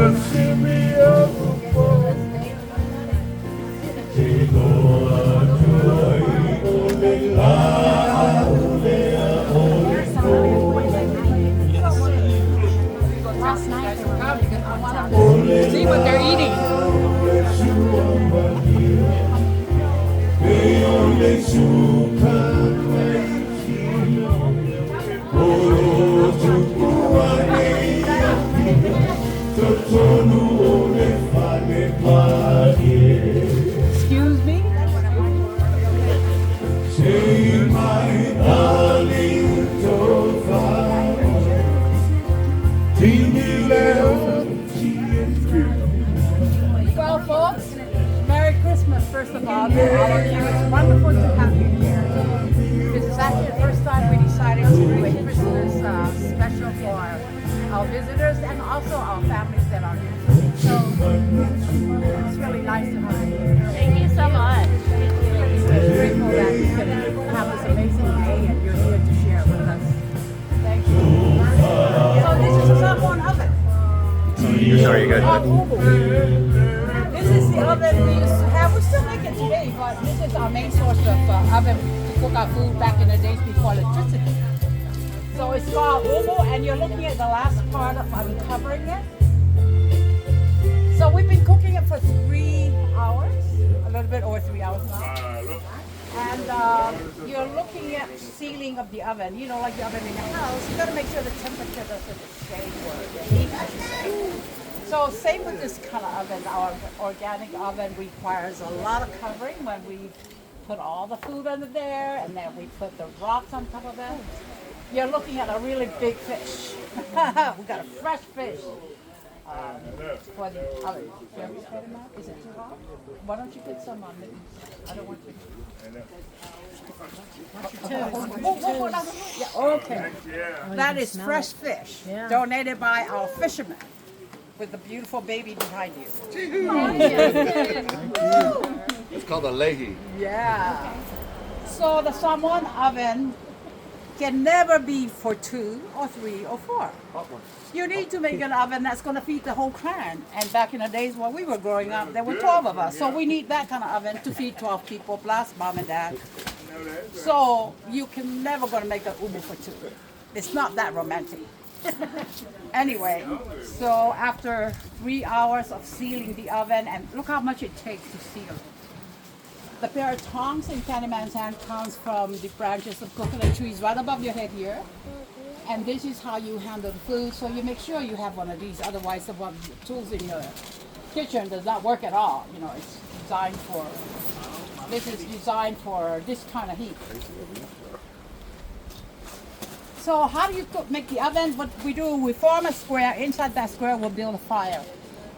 See what they're eating. Excuse me? Well, folks, Merry Christmas, first of all, to all of you. It's wonderful to have you here. This is actually the first time we decided to do a Christmas special for our visitors and also our families that are here. So it's really nice to have you here. Thank you so much. We're grateful that you can have this amazing day and you're here to share it with us. Thank you. So this is a Samoan oven. Sorry, you guys. This is the oven we used to have. We still make it today, but this is our main source of oven to cook our food back in the days before electricity. So it's called umu, and you're looking at the last part of uncovering it. So we've been cooking it for 3 hours, a little bit over 3 hours now. And you're looking at sealing of the oven. You know, like the oven in your house, you got to make sure the temperature doesn't stay or the heat, I should say. So same with this kind of oven. Our organic oven requires a lot of covering when we put all the food under there, and then we put the rocks on top of it. You're looking at a really big fish. We got a fresh fish. For the oven. Is it too hot? Why don't you put some on it? I don't want to. Yeah, okay. That is fresh fish donated by our fishermen with the beautiful baby behind you. It's called a lehi. Yeah. So the Samoan oven can never be for 2 or 3 or 4. You need to make an oven that's going to feed the whole clan. And back in the days when we were growing up, there were 12 of us. So we need that kind of oven to feed 12 people plus mom and dad. So you can never going to make an umu for 2. It's not that romantic. Anyway, so after 3 hours of sealing the oven, and look how much it takes to seal it. The pair of tongs in Candyman's hand comes from the branches of coconut trees right above your head here. And this is how you handle the food. So you make sure you have one of these. Otherwise, the tools in your kitchen does not work at all. You know, it's designed for, this is designed for this kind of heat. So how do you make the oven? What we do, we form a square. Inside that square, we'll build a fire.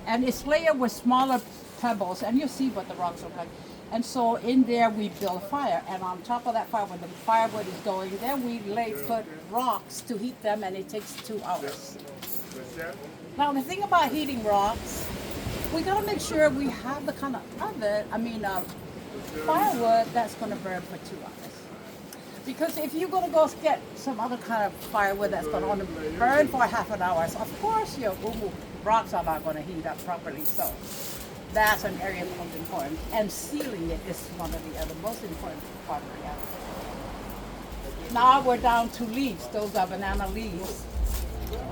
And it's layered with smaller pebbles. And you'll see what the rocks look like. And so in there we build a fire, and on top of that fire, when the firewood is going, then we put rocks to heat them, and it takes 2 hours. Now the thing about heating rocks, we gotta make sure we have the kind of oven, firewood that's gonna burn for 2 hours. Because if you're gonna go get some other kind of firewood that's gonna only burn for half an hour, of course your rocks are not gonna heat up properly. So that's an area that's important, and sealing it is one of the other most important part of the oven. Now we're down to leaves. Those are banana leaves.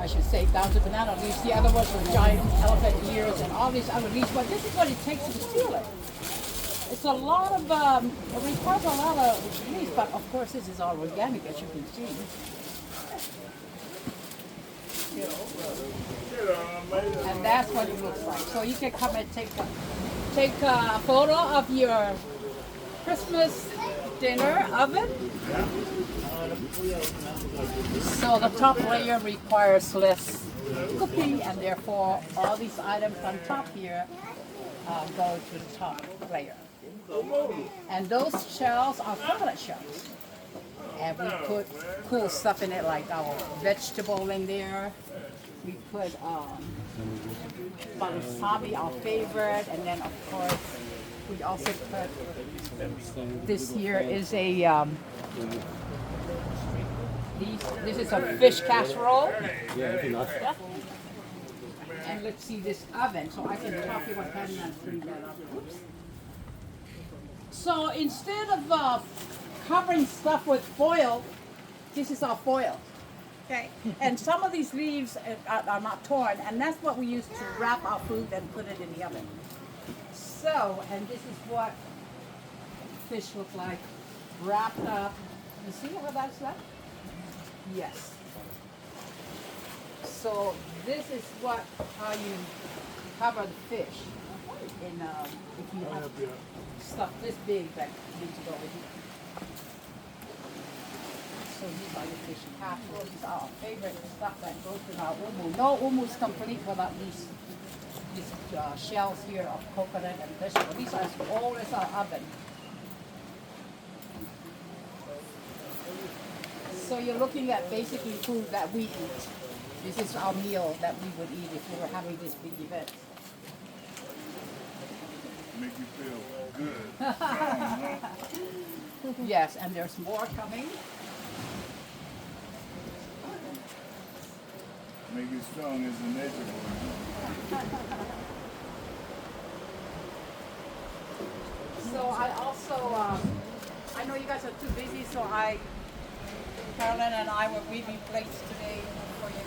I should say down to banana leaves. The other ones were giant elephant ears and all these other leaves. But this is what it takes to seal it. It's a lot of, it requires a lot of leaves, but of course this is all organic, as you can see. And that's what it looks like. So you can come and take a photo of your Christmas dinner oven. So the top layer requires less cooking, and therefore all these items on top here go to the top layer. And those shells are coconut shells. And we put cool stuff in it, like our vegetable in there. We put wasabi, our favorite, and then of course we also put, this here is a, this is a fish casserole. Yeah. then let's see this oven, so I can talk about having that clean that up. Oops. So instead of covering stuff with foil, this is our foil. Okay. And some of these leaves are not torn, and that's what we use to wrap our food and put it in the oven. So, and this is what fish look like, wrapped up. You see how that's done? Yes. So this is how you cover the fish. In if you have stuff this big that needs to go with you. So these are your fish casseroles. These are our favorite stuff that goes with our umu. No umu is complete without these shells here of coconut and vegetable. These are as old as our oven. So you're looking at basically food that we eat. This is our meal that we would eat if we were having this big event. Make you feel good. Yes, and there's more coming. Make you strong as a nature boy. So I also, I know you guys are too busy, so Carolyn and I were weaving plates today for you.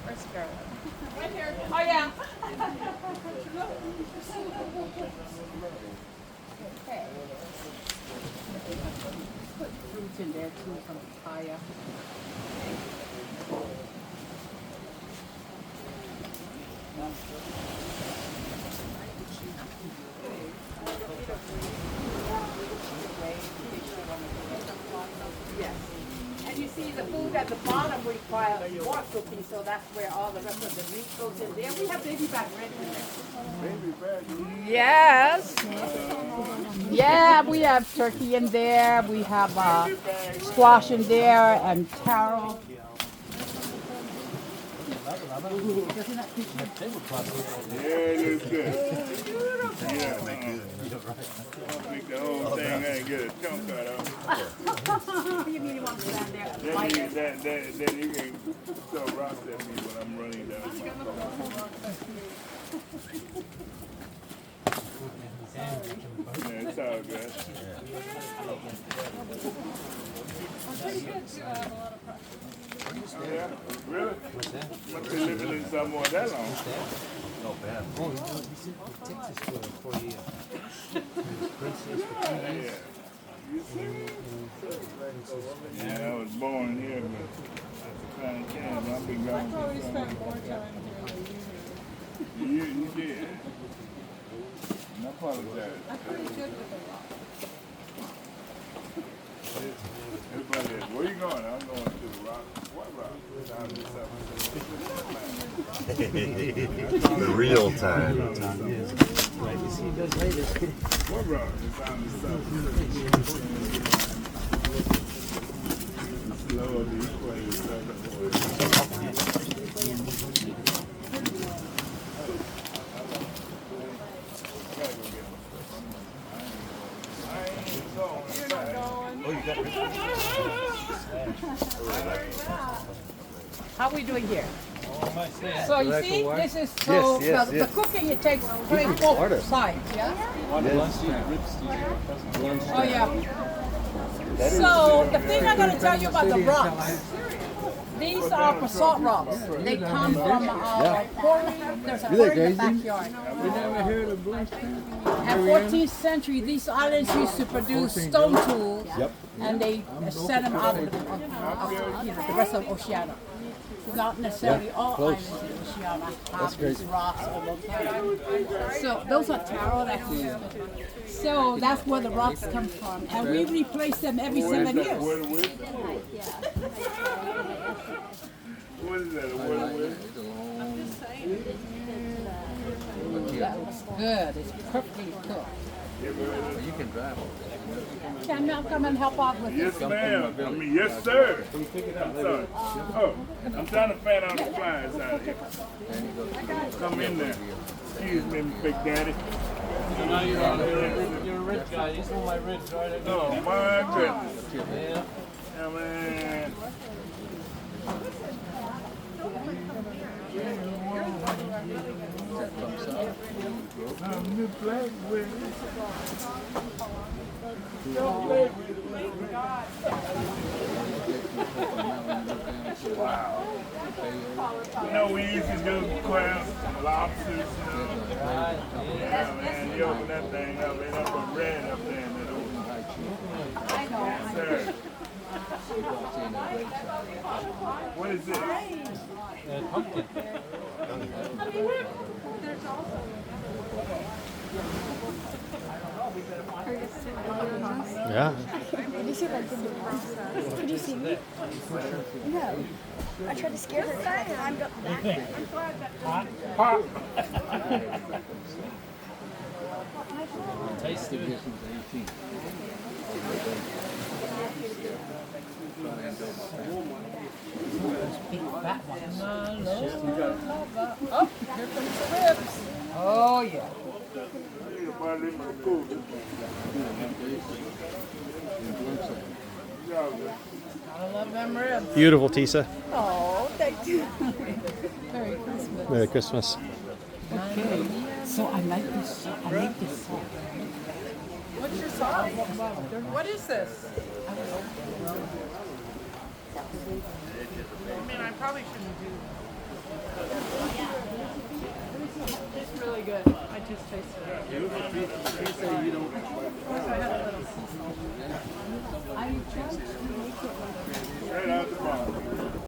Where's Carolyn? Right here. Oh yeah. Okay. Put fruits in there too, some papaya. Yes. And you see the food at the bottom requires more cooking, so that's where all the rest of the meat goes in there. We have baby back ribs in there. Baby back. Yes. Yeah, we have turkey in there. We have squash in there and taro. Doesn't that fit you? Yeah, it is good. Yeah. I'll make the whole thing and get a chunk out of it. You mean you want to stand there and Then bite you, it? then you can throw rocks at me when I'm running down. Yeah, it's all good. Yeah, really? What's that? Must be living in Samoa that long. Not bad. Oh, you said in Texas for 4 years. Princess for 2 years. Yeah, I was born here, but that's a kind of can. I've been gone. I probably spent more time here You did. And I apologize. I'm pretty good with the rock. Everybody, where you going? I'm going to the rock. What rock? Down this The real time. Right, you see, he does later. What rock? It's down this Lord, these places. How are we doing here? So you see, this is so Yes, the cooking. It takes place both sides. Yeah. Oh yeah. So the thing I'm going to tell you about the rocks. These are basalt rocks. They come from our quarry. There's a quarry in the backyard. At 14th century, these islands used to produce stone tools, and they sent them out of the rest of Oceania. Not necessarily all islands in Oceania have these rocks or localities. So those are taro. So that's where the rocks come from, and we replace them every 7 years. What is that? A whirlwind? That looks good. It's perfectly cooked. You can drive. Can I come and help out with Yes, this? ma'am. I mean, yes, sir. I'm sorry. Oh, I'm trying to fan out the flies out here. Come in there. Excuse me, Big Daddy. You're a rich guy. These are my rich, right? Oh, my goodness. Yeah. Yeah, man. New black with don't play with it. Wow. You know, we used to do crabs, lobsters, you know. Yeah, man, you open that thing up, it up a red up there in that open. Yes, sir. What is this? Pumpkin. Yeah. Did you see what I did to her? Could you see me? No. I tried to scare her. I climbed up the back. Pop. Taste the difference 18. Oh, here comes the ribs. Oh, yeah. I love them ribs. Beautiful, Tisa. Oh, thank you. Merry Christmas. Merry Christmas. Okay, so I like this. I like this song. What's your song? What is this? I mean, I probably shouldn't do. It's really good. I just tasted it.